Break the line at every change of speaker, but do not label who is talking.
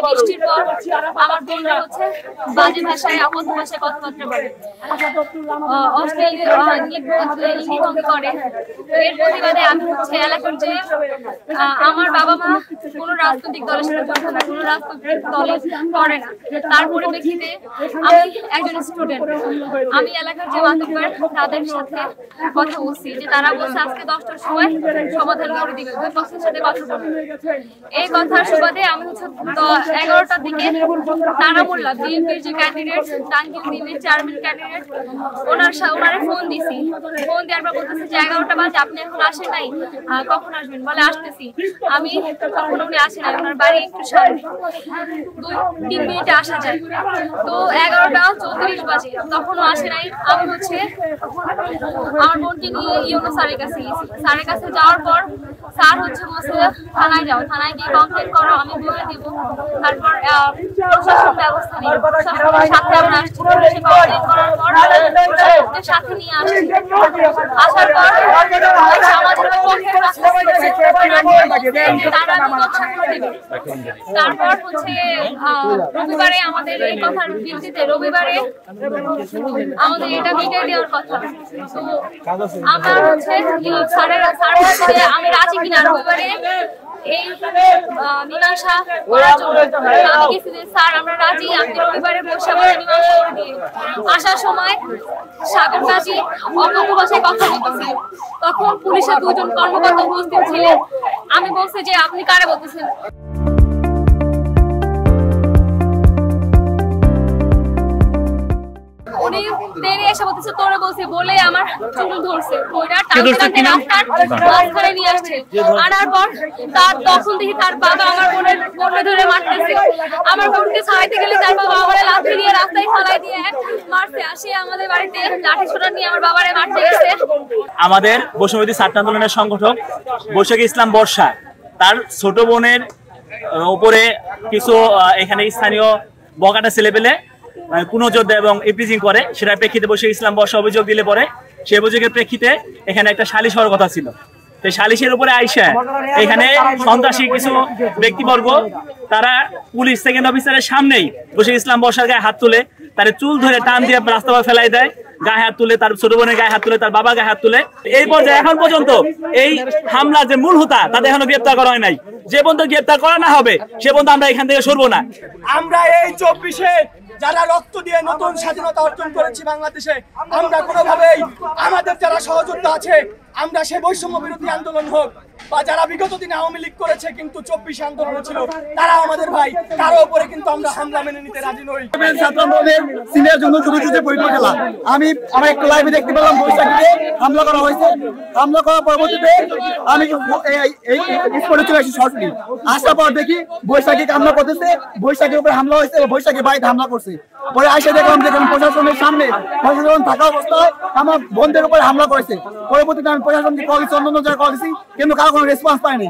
বৃষ্টির পর আমার বোনরা হচ্ছে বাজে ভাষায় অবদ্ধ ভাষায় কথাবার্তা বলে, অশ্লীল ইঙ্গিত করে। এর প্রতিবাদে আমি হচ্ছে এলাকার যে আমার বাবা মা কোনো রাজনৈতিক দলের সাথে জড়িত না, কোনো রাজনৈতিক দলে করে না, তার পরিপ্রেক্ষিতে আমি একজন স্টুডেন্ট, আমি এলাকার যে মাতব্বর তাদের সাথে কথা বলছি যে তারা বলছে আজকে 10টার সময় সমাধান করে দিবে, দুই পক্ষের সাথে কথা বলবে। এই কথার সুবাদে আমি হচ্ছে 11টার দিকে তারামুল্লাহ বিএনপির যে ক্যান্ডিডেট টাঙ্গিল বিএনপির চেয়ারম্যান ক্যান্ডিডেট ওনারে ফোন দিছি। ফোন দেওয়ার পর বলতেছে যে 11টা বাজে আপনি এখন আসেন নাই, কখন আসবেন? বলে আসতেছি। আমি তখন উনি আসেন নাই, ওনার বাড়ি একটু সামনে, 2-3 মিনিটে আসা যায়। তো 11টা 34 বাজে তখনও আসে নাই। আমি হচ্ছে আমার বোনকে নিয়ে ইউনো স্যারের কাছে গেছি। স্যারের কাছে যাওয়ার পর স্যার হচ্ছে বলছে থানায় যাও, থানায় গিয়ে কমপ্লেন করো, আমি বলে দিব, তারপর প্রশাসন ব্যবস্থা নেই। প্রশাসনের সাথে আমরা আসছি, পুলিশে কমপ্লেন করার পর প্রশাসনের সাথে নিয়ে আসছি। আসার পর সামাজিক পক্ষের তারপর হচ্ছে রবিবারে আমাদের এই কথার ভিত্তিতে রবিবারে আমাদের এটা মিটিয়ে দেওয়ার কথা। তো আমরা হচ্ছে স্যার হচ্ছে আমি রাজি কিনা রবিবারে এই মীমাংসা করার জন্য আমি গেছি যে স্যার আমরা রাজি, আপনি রবিবারে বসে আমাদের মীমাংসা করে দিয়ে। আসার সময় সাগর কাজী অজ্ঞাত ভাষায় কথা বলতেছিল, তখন পুলিশের 2জন কর্মকর্তা উপস্থিত ছিলেন। আমি বলছি যে আপনি কারে বলতেছেন? উনি তেরে এসে বলতেছে তোরে বলছি বলে আমার চুল ধরছে, ওইটা টানতে রাস্তার মাঝখানে নিয়ে আসছে। আনার পর তার তখন দেখি তার বাবা আমার বোনকে ধরে মারতেছে। আমার বোনকে ছাড়াইতে গেলে তার বাবা আমার লাঠি দিয়ে রাস্তায় ফালাই দিয়ে মারছে। আসে আমাদের বাড়িতে লাঠি ছোটা নিয়ে আমার বাবারে মারতে গেছে।
আমাদের বৈষম্যবিরোধী ছাত্র আন্দোলনের সংগঠক বৈশাখী ইসলাম বর্ষা তার ছোট বোনের উপরে কিছু এখানে স্থানীয় বগাটা ছেলেপেলে কুনজর এবং ইপ্রিজিং করে, সেটার প্রেক্ষিতে বৈশাখী ইসলাম বর্ষা অভিযোগ দিলে পরে সেই অভিযোগের প্রেক্ষিতে এখানে একটা সালিশ হওয়ার কথা ছিল। সেই সালিশের উপরে আইসা এখানে সন্ত্রাসী কিছু ব্যক্তিবর্গ তারা পুলিশ সেকেন্ড অফিসারের সামনেই বৈশাখী ইসলাম বর্ষার গায়ে হাত তুলে, তার চুল ধরে টান দিয়ে রাস্তা ফেলাই দেয়, গায়ে হাত তুলে, তার ছোট বোনের গায়ে হাত তুলে, তার বাবা গায়ে হাত তুলে। এই পর্যায়ে এখন পর্যন্ত এই হামলা যে মূল হোতা তাদের এখনো গ্রেপ্তার করা হয় নাই। যে পর্যন্ত গ্রেপ্তার করা না হবে সে পর্যন্ত আমরা এখান থেকে সরবো না।
আমরা এই 24-এ যারা রক্ত দিয়ে নতুন স্বাধীনতা অর্জন করেছি বাংলাদেশে, আমরা কোনোভাবেই আমাদের যারা সহযোদ্ধা আছে, আমরা সেই বৈষম্য বিরোধী আন্দোলন হোক বা যারা বিগত দিনে আওয়ামী লীগ করেছে কিন্তু 24 আন্দোলন ছিল, তারা আমাদের ভাই, কারো উপরে কিন্তু আমরা হামলা মেনে নিতে রাজি নই।
সিনিয়র জন্য ছোট ছোট বৈঠক খেলা আমি আমার একটা লাইভে দেখতে পেলাম বৈশাখীতে হামলা করা হয়েছে। হামলা করার পরবর্তীতে আমি এই স্পটে চলে আসি সরাসরি। আসার পর দেখি বৈশাখীকে হামলা করতেছে, বৈশাখীর উপরে হামলা হয়েছে, বৈশাখী বাড়িতে হামলা করছে। পরে এসে দেখলাম যে প্রশাসনের সামনে প্রশাসন থাকা অবস্থায় আমার বোনদের উপরে হামলা করেছে। পরবর্তীতে আমি প্রশাসনকে কল দিচ্ছি, অন্য জায়গায় কল দিচ্ছি, কিন্তু কারো কোনো রেসপন্স পাইনি।